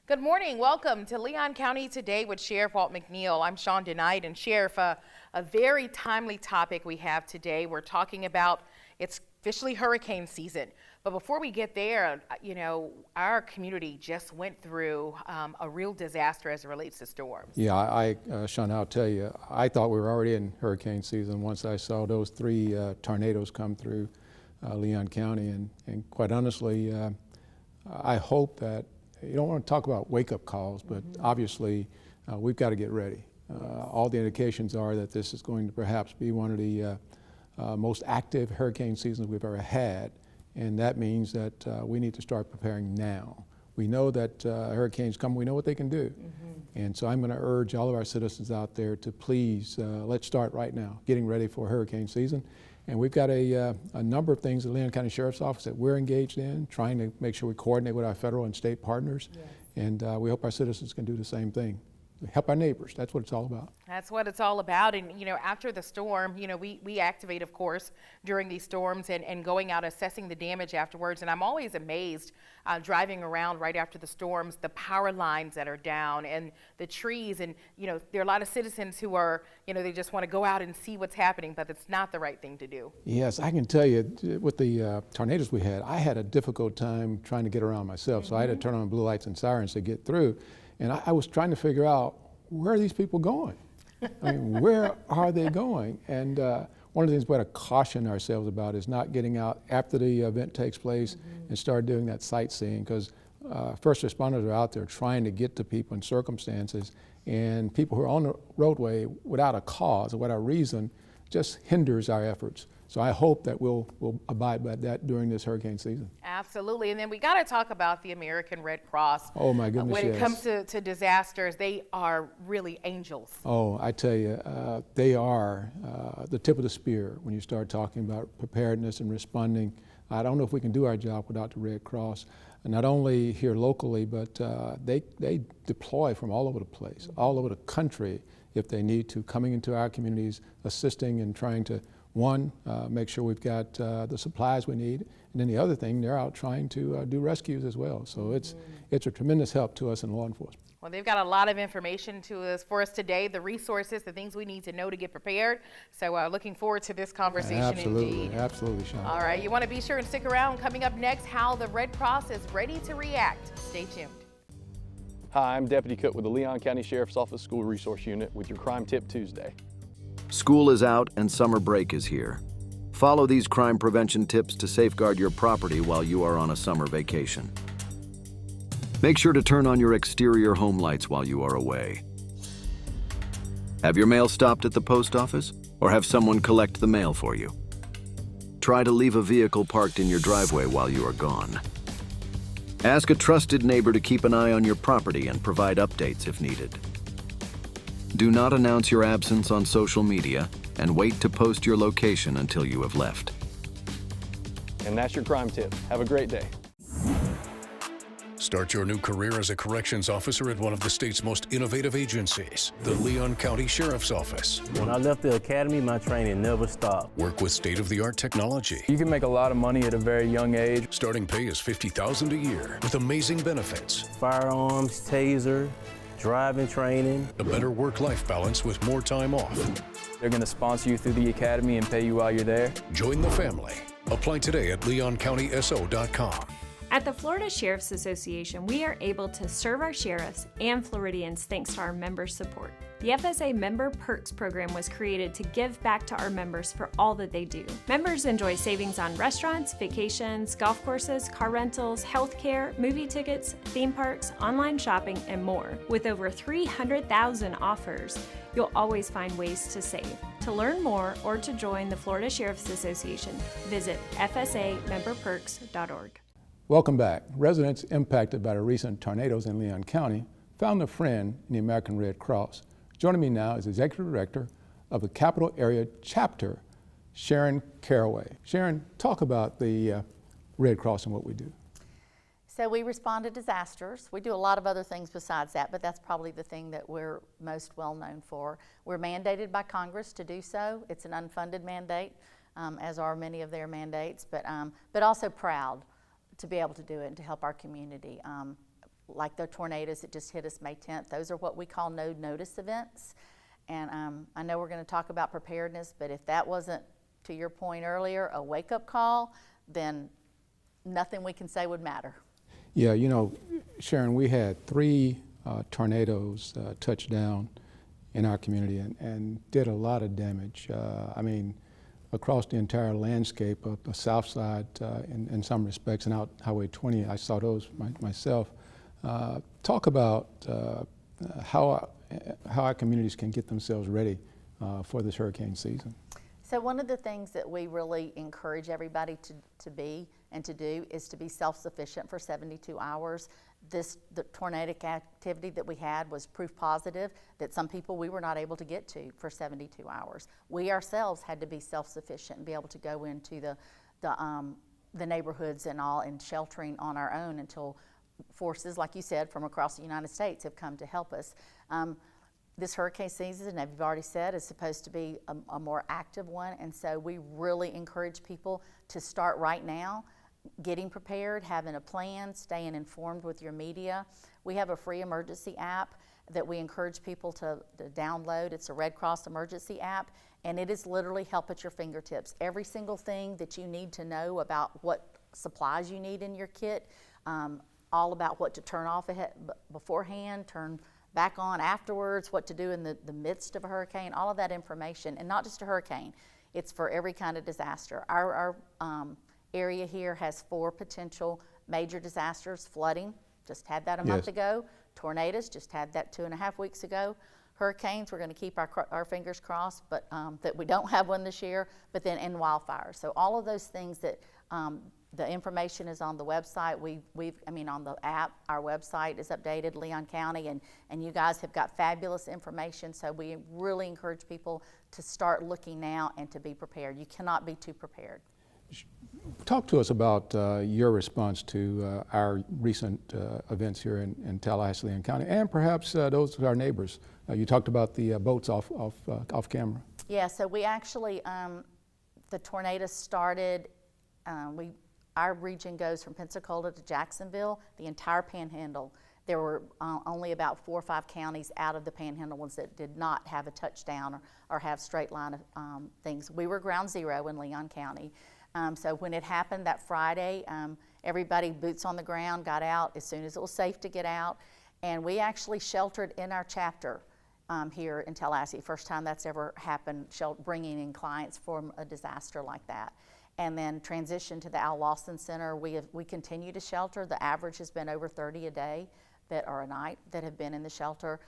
Good morning. Welcome to Leon County Today with Sheriff Walt McNeil. I'm Shawn DeKnight, and Sheriff, a very timely topic we have today. We're talking about it's officially hurricane season. But before we get there, our community just went through a real disaster as it relates to storms. Yeah, Shawn, I'll tell you, I thought we were already in hurricane season once I saw those three tornadoes come through Leon County. And quite honestly, I hope that, you don't want to talk about wake-up calls, but obviously we've got to get ready. All the indications are that this is going to perhaps be one of the most active hurricane seasons we've ever had, and that means that we need to start preparing now. We know that hurricanes come, we know what they can do. And so I'm going to urge all of our citizens out there to please, let's start right now, getting ready for hurricane season. And we've got a number of things at Leon County Sheriff's Office that we're engaged in, trying to make sure we coordinate with our federal and state partners. Yes. And we hope our citizens can do the same thing. Help our neighbors. That's what it's all about. That's what it's all about. And, after the storm, we activate, of course, during these storms and going out assessing the damage afterwards. And I'm always amazed driving around right after the storms, the power lines that are down and the trees. And, there are a lot of citizens who are, they just want to go out and see what's happening, but it's not the right thing to do. Yes, I can tell you, with the tornadoes we had, I had a difficult time trying to get around myself. So I had to turn on blue lights and sirens to get through. And I was trying to figure out, where are these people going? I mean, where are they going? And one of the things we have to caution ourselves about is not getting out after the event takes place and start doing that sightseeing, because first responders are out there trying to get to people in circumstances, and people who are on the roadway without a cause or without a reason just hinders our efforts. So I hope that we'll abide by that during this hurricane season. Absolutely. And then we got to talk about the American Red Cross. Oh my goodness, When it comes to disasters, they are really angels. Oh, I tell you, they are the tip of the spear when you start talking about preparedness and responding. I don't know if we can do our job without the Red Cross. And not only here locally, but they deploy from all over the place, all over the country if they need to, coming into our communities, assisting and trying to make sure we've got the supplies we need, and then the other thing, they're out trying to do rescues as well. So it's a tremendous help to us in law enforcement. Well, they've got a lot of information for us today, the resources, the things we need to know to get prepared. So looking forward to this conversation. Absolutely, indeed. Absolutely, Shawn. All right, you want to be sure and stick around. Coming up next, how the Red Cross is ready to react. Stay tuned. Hi, I'm Deputy Cook with the Leon County Sheriff's Office School Resource Unit with your Crime Tip Tuesday. School is out and summer break is here. Follow these crime prevention tips to safeguard your property while you are on a summer vacation. Make sure to turn on your exterior home lights while you are away. Have your mail stopped at the post office, or have someone collect the mail for you? Try to leave a vehicle parked in your driveway while you are gone. Ask a trusted neighbor to keep an eye on your property and provide updates if needed. Do not announce your absence on social media and wait to post your location until you have left. And that's your crime tip. Have a great day. Start your new career as a corrections officer at one of the state's most innovative agencies, the Leon County Sheriff's Office. When I left the academy, my training never stopped. Work with state-of-the-art technology. You can make a lot of money at a very young age. Starting pay is $50,000 a year with amazing benefits. Firearms, taser, driving training. A better work-life balance with more time off. They're going to sponsor you through the academy and pay you while you're there. Join the family. Apply today at leoncountyso.com. At the Florida Sheriff's Association, we are able to serve our sheriffs and Floridians thanks to our member support. The FSA Member Perks program was created to give back to our members for all that they do. Members enjoy savings on restaurants, vacations, golf courses, car rentals, healthcare, movie tickets, theme parks, online shopping, and more. With over 300,000 offers, you'll always find ways to save. To learn more or to join the Florida Sheriff's Association, visit fsamemberperks.org. Welcome back. Residents impacted by the recent tornadoes in Leon County found a friend in the American Red Cross. Joining me now is Executive Director of the Capital Area Chapter, Sharon Carraway. Sharon, talk about the Red Cross and what we do. So we respond to disasters. We do a lot of other things besides that, but that's probably the thing that we're most well known for. We're mandated by Congress to do so. It's an unfunded mandate, as are many of their mandates, but also proud to be able to do it and to help our community. like the tornadoes that just hit us May 10th. Those are what we call no notice events. And I know we're going to talk about preparedness, but if that wasn't, to your point earlier, a wake-up call, then nothing we can say would matter. Yeah, you know, Sharon, we had 3 tornadoes touch down in our community and did a lot of damage. I mean, across the entire landscape of the south side in some respects, and out Highway 20, I saw those myself. Talk about how our communities can get themselves ready for this hurricane season. So one of the things that we really encourage everybody to be and to do is to be self-sufficient for 72 hours. The tornadic activity that we had was proof positive that some people we were not able to get to for 72 hours. We ourselves had to be self-sufficient and be able to go into the neighborhoods and all and sheltering on our own until forces, like you said, from across the United States have come to help us. This hurricane season, as you've already said, is supposed to be a more active one, and so we really encourage people to start right now, getting prepared, having a plan, staying informed with your media. We have a free emergency app that we encourage people to download. It's a Red Cross emergency app, and it is literally help at your fingertips. Every single thing that you need to know about what supplies you need in your kit, all about what to turn off beforehand, turn back on afterwards, what to do in the midst of a hurricane, all of that information, and not just a hurricane, it's for every kind of disaster. Our area here has 4 potential major disasters. Flooding, just had that a month ago. Tornadoes, just had that 2.5 weeks ago. Hurricanes, we're going to keep our fingers crossed, but that we don't have one this year, but then in wildfires. So all of those things that the information is on the website. On the app, our website is updated, Leon County, and you guys have got fabulous information. So we really encourage people to start looking now and to be prepared. You cannot be too prepared. Talk to us about your response to our recent events here in Tallahassee, Leon County, and perhaps those of our neighbors. You talked about the boats off camera. Yeah, so we actually, the tornado started, our region goes from Pensacola to Jacksonville, the entire Panhandle. There were only about 4 or 5 counties out of the Panhandle ones that did not have a touchdown or have straight line things. We were ground zero in Leon County. So when it happened that Friday, everybody boots on the ground, got out as soon as it was safe to get out. And we actually sheltered in our chapter here in Tallahassee. First time that's ever happened, bringing in clients from a disaster like that. And then transitioned to the Al Lawson Center. We continue to shelter. The average has been over 30 a day or a night that have been in the shelter.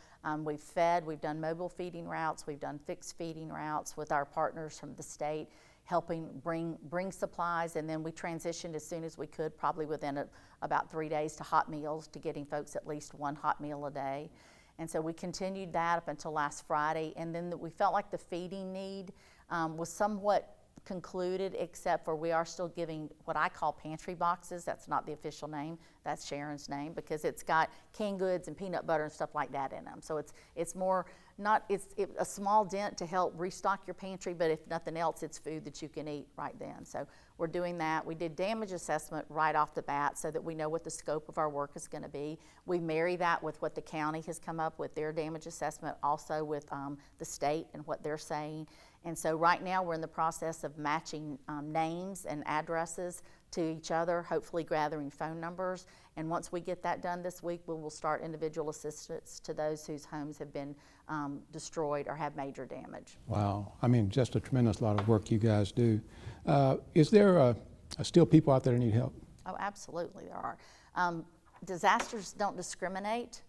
We've fed, we've done mobile feeding routes, we've done fixed feeding routes with our partners from the state, helping bring supplies, and then we transitioned as soon as we could, probably within about 3 days, to hot meals, to getting folks at least 1 hot meal a day. And so we continued that up until last Friday, and then we felt like the feeding need was somewhat concluded, except for we are still giving what I call pantry boxes. That's not the official name, that's Sharon's name, because it's got canned goods and peanut butter and stuff like that in them. So it's more it's a small dent to help restock your pantry, but if nothing else, it's food that you can eat right then. So we're doing that. We did damage assessment right off the bat so that we know what the scope of our work is going to be. We marry that with what the county has come up with their damage assessment, also with the state and what they're saying. And so right now we're in the process of matching names and addresses to each other, hopefully gathering phone numbers. And once we get that done this week, we will start individual assistance to those whose homes have been destroyed or have major damage. Wow, I mean, just a tremendous lot of work you guys do. Is there still people out there that need help? Oh, absolutely there are. Disasters don't discriminate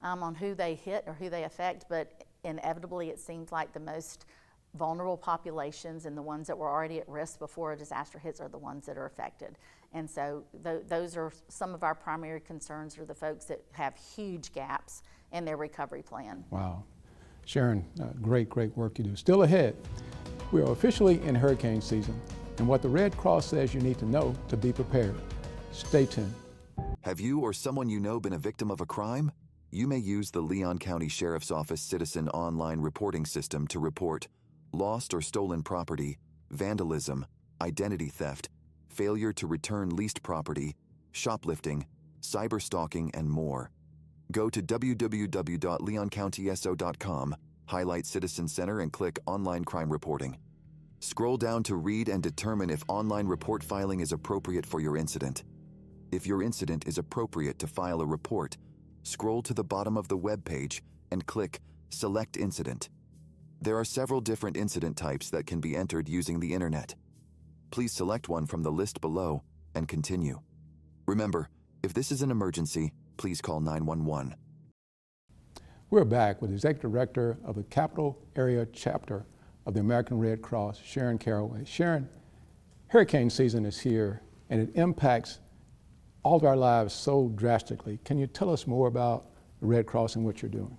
on who they hit or who they affect, but inevitably it seems like the most vulnerable populations and the ones that were already at risk before a disaster hits are the ones that are affected. And so those are some of our primary concerns, are the folks that have huge gaps in their recovery plan. Wow. Sharon, great work you do. Still ahead, we are officially in hurricane season, and what the Red Cross says you need to know to be prepared. Stay tuned. Have you or someone you know been a victim of a crime? You may use the Leon County Sheriff's Office Citizen Online Reporting System to report lost or stolen property, vandalism, identity theft, failure to return leased property, shoplifting, cyberstalking, and more. Go to www.leoncountyso.com, highlight Citizen Center, and click Online Crime Reporting. Scroll down to read and determine if online report filing is appropriate for your incident. If your incident is appropriate to file a report, scroll to the bottom of the web page and click Select Incident. There are several different incident types that can be entered using the internet. Please select one from the list below and continue. Remember, if this is an emergency, please call 911. We're back with Executive Director of the Capital Area Chapter of the American Red Cross, Sharon Carraway. Sharon, hurricane season is here and it impacts all of our lives so drastically. Can you tell us more about the Red Cross and what you're doing?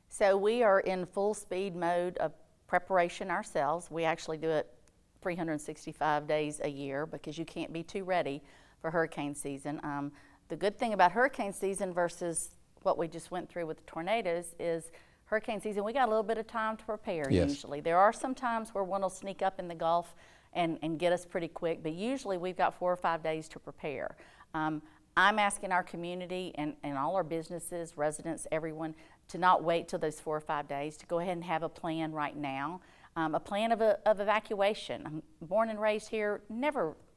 So we are in full speed mode of preparation ourselves. We actually do it 365 days a year because you can't be too ready for hurricane season. The good thing about hurricane season versus what we just went through with the tornadoes is hurricane season, we got a little bit of time to prepare. Yes. Usually. There are some times where one will sneak up in the Gulf and get us pretty quick, but usually we've got 4 or 5 days to prepare. I'm asking our community and all our businesses, residents, everyone, to not wait till those 4 or 5 days, to go ahead and have a plan right now, a plan of evacuation. I'm born and raised here,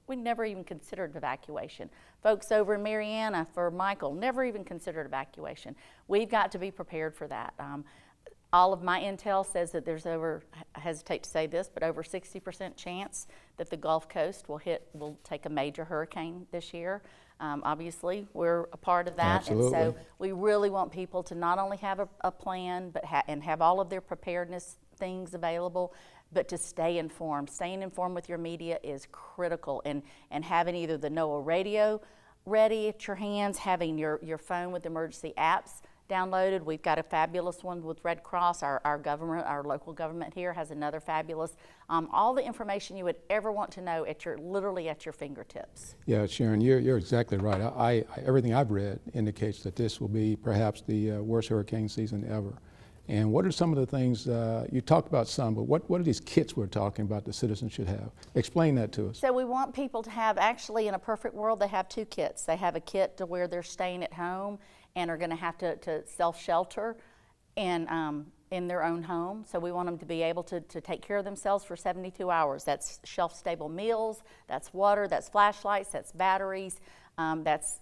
we never even considered evacuation. Folks over in Mariana for Michael never even considered evacuation. We've got to be prepared for that. All of my intel says that there's I hesitate to say this, but over 60% chance that the Gulf Coast will take a major hurricane this year. Obviously, we're a part of that. Absolutely. And so we really want people to not only have a plan, but have all of their preparedness things available, but to stay informed. Staying informed with your media is critical, and having either the NOAA radio ready at your hands, having your phone with emergency apps downloaded. We've got a fabulous one with Red Cross. Our government, our local government here has another fabulous. All the information you would ever want to know literally at your fingertips. Yeah, Sharon, you're exactly right. Everything I've read indicates that this will be perhaps the worst hurricane season ever. And what are some of the things, you talked about some, but what are these kits we're talking about the citizens should have? Explain that to us. So we want people to have, actually in a perfect world, they have 2 kits. They have a kit to where they're staying at home and are gonna have to self-shelter and in their own home. So we want them to be able to take care of themselves for 72 hours. That's shelf-stable meals, that's water, that's flashlights, that's batteries, that's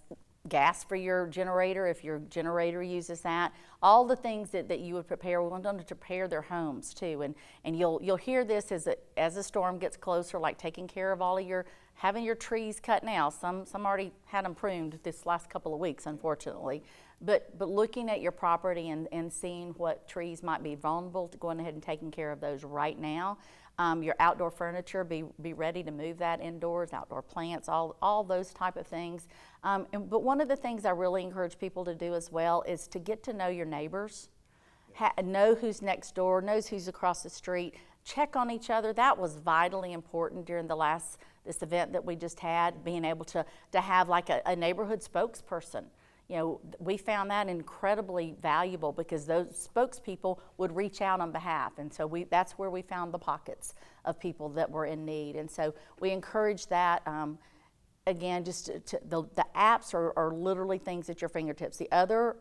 gas for your generator if your generator uses that. All the things that you would prepare, we want them to prepare their homes too. And you'll hear this as the storm gets closer, like taking care of all of having your trees cut now. Some already had them pruned this last couple of weeks, unfortunately. But looking at your property and seeing what trees might be vulnerable to, going ahead and taking care of those right now. Your outdoor furniture, be ready to move that indoors, outdoor plants, all those type of things. But one of the things I really encourage people to do as well is to get to know your neighbors, know who's next door, knows who's across the street, check on each other. That was vitally important during this event that we just had, being able to have like a neighborhood spokesperson. You know, we found that incredibly valuable because those spokespeople would reach out on behalf. And so that's where we found the pockets of people that were in need. And so we encourage that. Again, just the apps are literally things at your fingertips. The other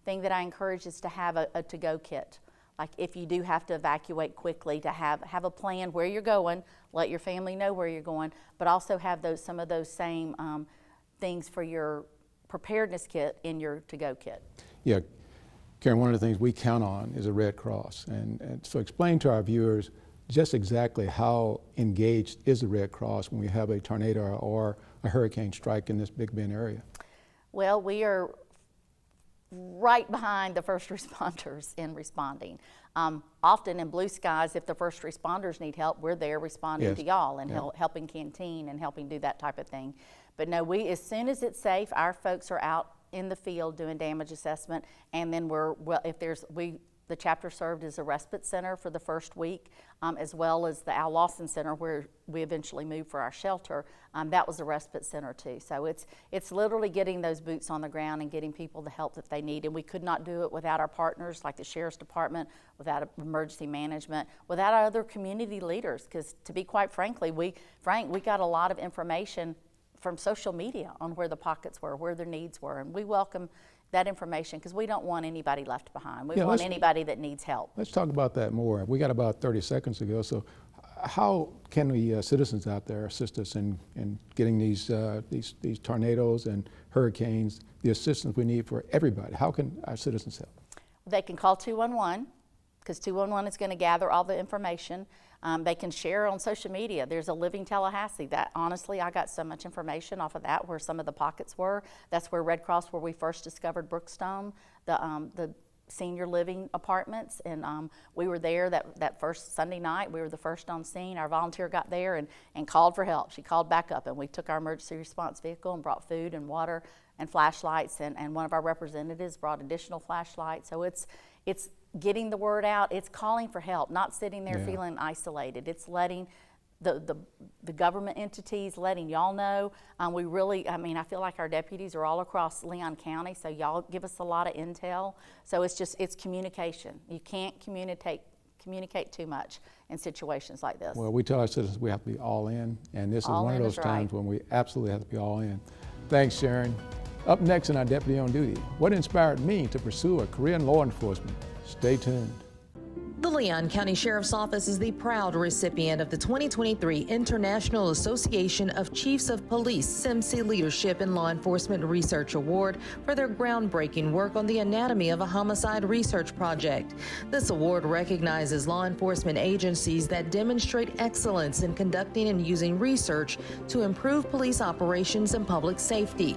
thing that I encourage is to have a to-go kit. Like if you do have to evacuate quickly, to have a plan where you're going, let your family know where you're going, but also have some of those same things for your preparedness kit in your to-go kit. Yeah, Karen, one of the things we count on is a Red Cross. And so explain to our viewers just exactly how engaged is the Red Cross when we have a tornado or a hurricane strike in this Big Bend area? Well, we are right behind the first responders in responding. Often in blue skies, if the first responders need help, we're there responding to y'all and helping canteen and helping do that type of thing. But no, as soon as it's safe, our folks are out in the field doing damage assessment, and then the chapter served as a respite center for the first week, as well as the Al Lawson Center where we eventually moved for our shelter. That was a respite center too. So it's literally getting those boots on the ground and getting people the help that they need. And we could not do it without our partners like the Sheriff's Department, without emergency management, without our other community leaders. Because to be quite frankly, we got a lot of information from social media on where the pockets were, where their needs were, and we welcome that information because we don't want anybody left behind. We want anybody that needs help. Let's talk about that more. We got about 30 seconds to go. So how can we citizens out there assist us in getting these tornadoes and hurricanes, the assistance we need for everybody? How can our citizens help? They can call 211 because 211 is going to gather all the information. They can share on social media. There's a Living Tallahassee. That honestly, I got so much information off of that, where some of the pockets were. That's where Red Cross, where we first discovered Brookstone, the senior living apartments, and we were there that first Sunday night. We were the first on scene. Our volunteer got there and called for help. She called back up, and we took our emergency response vehicle and brought food and water and flashlights, and one of our representatives brought additional flashlights. So it's getting the word out. It's calling for help, not sitting there feeling isolated. It's letting the government entities, letting y'all know. We really, I mean, I feel like our deputies are all across Leon County, so y'all give us a lot of intel. So it's communication. You can't communicate too much in situations like this. Well, we tell our citizens we have to be all in, and this is one of those times when we absolutely have to be all in. Thanks, Sharon. Up next in our Deputy on Duty, what inspired me to pursue a career in law enforcement? Stay tuned. The Leon County Sheriff's Office is the proud recipient of the 2023 International Association of Chiefs of Police SIMSI Leadership in Law Enforcement Research Award for their groundbreaking work on the anatomy of a homicide research project. This award recognizes law enforcement agencies that demonstrate excellence in conducting and using research to improve police operations and public safety.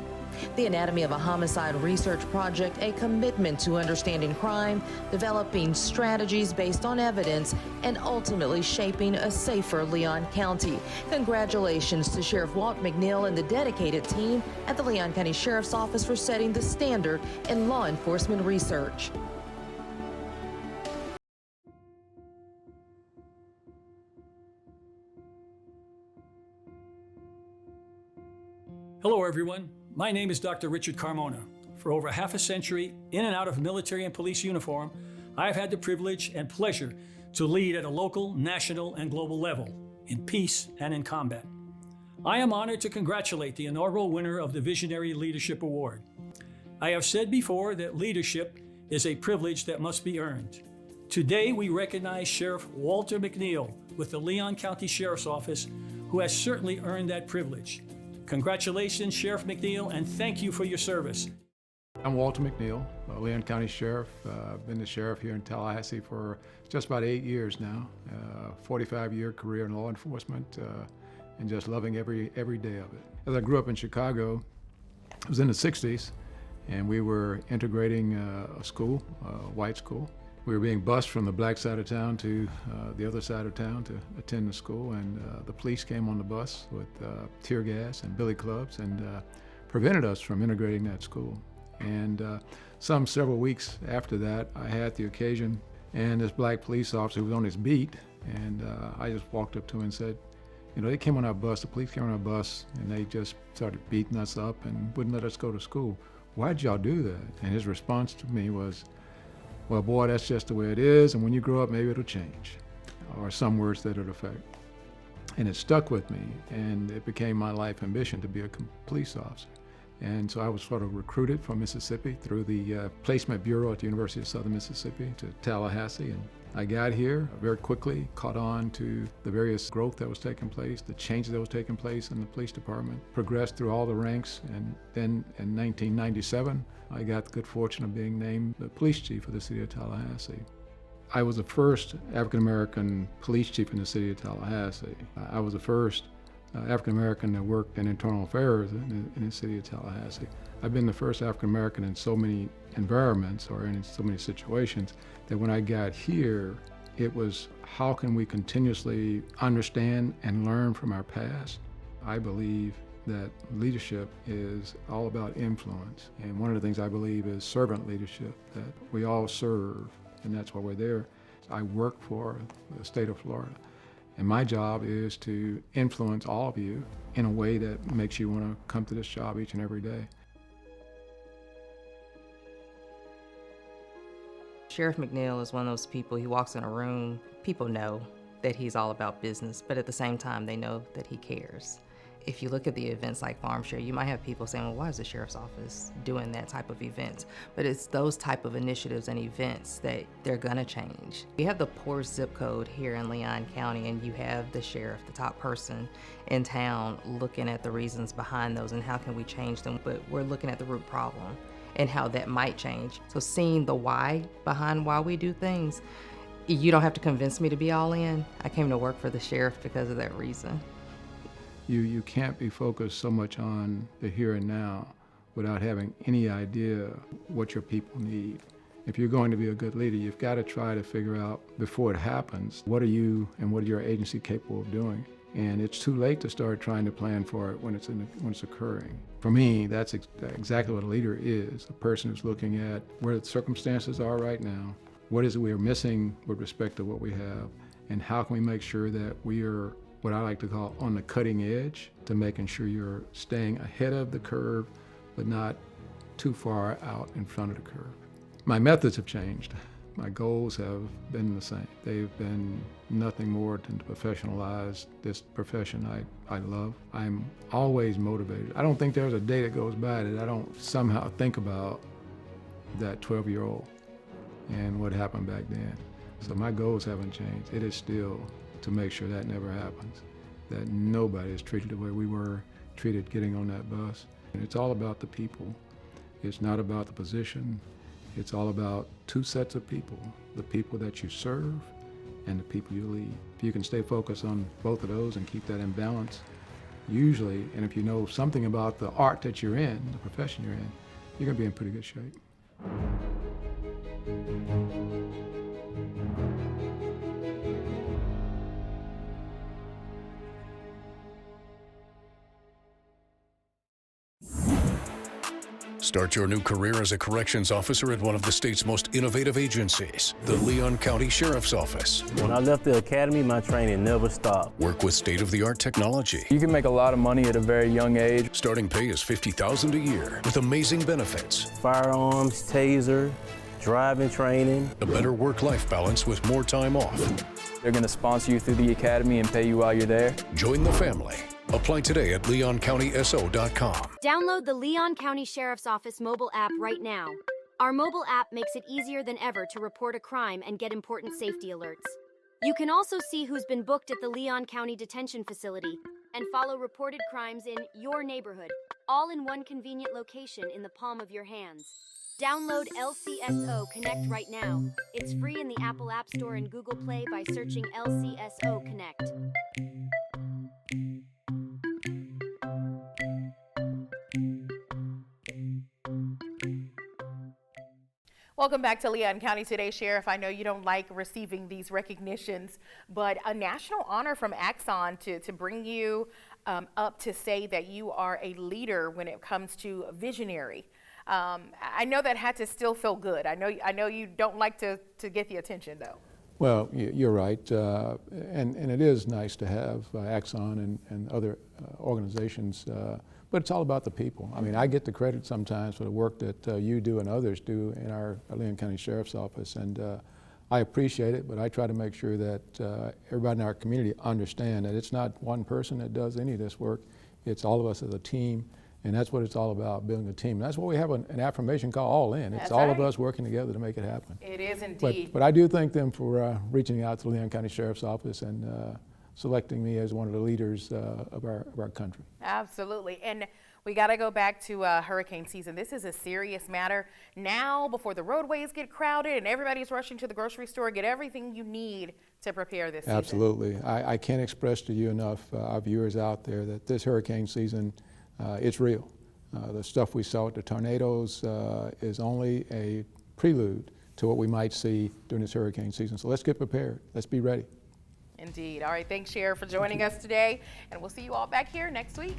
The Anatomy of a Homicide Research Project, a commitment to understanding crime, developing strategies based on evidence, and ultimately shaping a safer Leon County. Congratulations to Sheriff Walt McNeil and the dedicated team at the Leon County Sheriff's Office for setting the standard in law enforcement research. Hello, everyone. My name is Dr. Richard Carmona. For over half a century, in and out of military and police uniform, I've had the privilege and pleasure to lead at a local, national, and global level, in peace and in combat. I am honored to congratulate the inaugural winner of the Visionary Leadership Award. I have said before that leadership is a privilege that must be earned. Today, we recognize Sheriff Walter McNeil with the Leon County Sheriff's Office, who has certainly earned that privilege. Congratulations, Sheriff McNeil, and thank you for your service. I'm Walter McNeil, Leon County Sheriff. I've been the sheriff here in Tallahassee for just about 8 years now. 45-year career in law enforcement, and just loving every day of it. As I grew up in Chicago, it was in the 60s, and we were integrating a school, a white school. We were being bused from the black side of town to the other side of town to attend the school, and the police came on the bus with tear gas and billy clubs and prevented us from integrating that school. And several weeks after that, I had the occasion, and this black police officer who was on his beat, and I just walked up to him and said, you know, they came on our bus, the police came on our bus, and they just started beating us up and wouldn't let us go to school. Why'd y'all do that? And his response to me was, well, boy, that's just the way it is, and when you grow up, maybe it'll change, or some words that would affect. And it stuck with me, and it became my life ambition to be a police officer. And so I was sort of recruited from Mississippi through the Placement Bureau at the University of Southern Mississippi to Tallahassee. And I got here very quickly, caught on to the various growth that was taking place, the changes that was taking place in the police department, progressed through all the ranks, and then in 1997, I got the good fortune of being named the police chief of the city of Tallahassee. I was the first African-American police chief in the city of Tallahassee. I was the first African-American that worked in internal affairs in the city of Tallahassee. I've been the first African-American in so many environments or in so many situations that when I got here, it was how can we continuously understand and learn from our past. I believe that leadership is all about influence. And one of the things I believe is servant leadership, that we all serve, and that's why we're there. I work for the state of Florida. And my job is to influence all of you in a way that makes you want to come to this job each and every day. Sheriff McNeil is one of those people, he walks in a room, people know that he's all about business, but at the same time, they know that he cares. If you look at the events like Farm Share, you might have people saying, well, why is the sheriff's office doing that type of event? But it's those type of initiatives and events that they're gonna change. We have the poorest zip code here in Leon County, and you have the sheriff, the top person in town, looking at the reasons behind those and how can we change them. But we're looking at the root problem and how that might change. So seeing the why behind why we do things, you don't have to convince me to be all in. I came to work for the sheriff because of that reason. You can't be focused so much on the here and now without having any idea what your people need. If you're going to be a good leader, you've got to try to figure out before it happens, what are you and what are your agency capable of doing? And it's too late to start trying to plan for it when it's occurring. For me, that's exactly what a leader is, a person who's looking at where the circumstances are right now, what is it we are missing with respect to what we have, and how can we make sure that we are what I like to call on the cutting edge, to making sure you're staying ahead of the curve, but not too far out in front of the curve. My methods have changed. My goals have been the same. They've been nothing more than to professionalize this profession I love. I'm always motivated. I don't think there's a day that goes by that I don't somehow think about that 12-year-old and what happened back then. So my goals haven't changed. It is still to make sure that never happens, that nobody is treated the way we were treated getting on that bus. And it's all about the people. It's not about the position. It's all about two sets of people, the people that you serve and the people you lead. If you can stay focused on both of those and keep that in balance, usually, and if you know something about the art that you're in, the profession you're in, you're gonna be in pretty good shape. Start your new career as a corrections officer at one of the state's most innovative agencies, the Leon County Sheriff's Office. When I left the academy, my training never stopped. Work with state-of-the-art technology. You can make a lot of money at a very young age. Starting pay is $50,000 a year with amazing benefits. Firearms, taser, driving training. A better work-life balance with more time off. They're going to sponsor you through the academy and pay you while you're there. Join the family. Apply today at leoncountyso.com. Download the Leon County Sheriff's Office mobile app right now. Our mobile app makes it easier than ever to report a crime and get important safety alerts. You can also see who's been booked at the Leon County Detention Facility and follow reported crimes in your neighborhood, all in one convenient location in the palm of your hands. Download LCSO Connect right now. It's free in the Apple App Store and Google Play by searching LCSO Connect. Welcome back to Leon County Today, Sheriff. I know you don't like receiving these recognitions, but a national honor from Axon to bring you up to say that you are a leader when it comes to visionary. I know that had to still feel good. I know you don't like to get the attention, though. Well, you're right, and it is nice to have Axon and other organizations, but it's all about the people. I mean, I get the credit sometimes for the work that you do and others do in our Leon County Sheriff's Office, and I appreciate it, but I try to make sure that everybody in our community understand that it's not one person that does any of this work. It's all of us as a team, and that's what it's all about, building a team. And that's why we have an affirmation called All In. It's all of us working together to make it happen. It is indeed. But I do thank them for reaching out to the Leon County Sheriff's Office and selecting me as one of the leaders of our country. Absolutely. And we got to go back to hurricane season. This is a serious matter. Now, before the roadways get crowded and everybody's rushing to the grocery store, get everything you need to prepare this season. Absolutely. I can't express to you enough, our viewers out there, that this hurricane season, it's real. The stuff we saw with the tornadoes is only a prelude to what we might see during this hurricane season. So let's get prepared. Let's be ready. Indeed. All right. Thanks, Sheriff, for joining us today. And we'll see you all back here next week.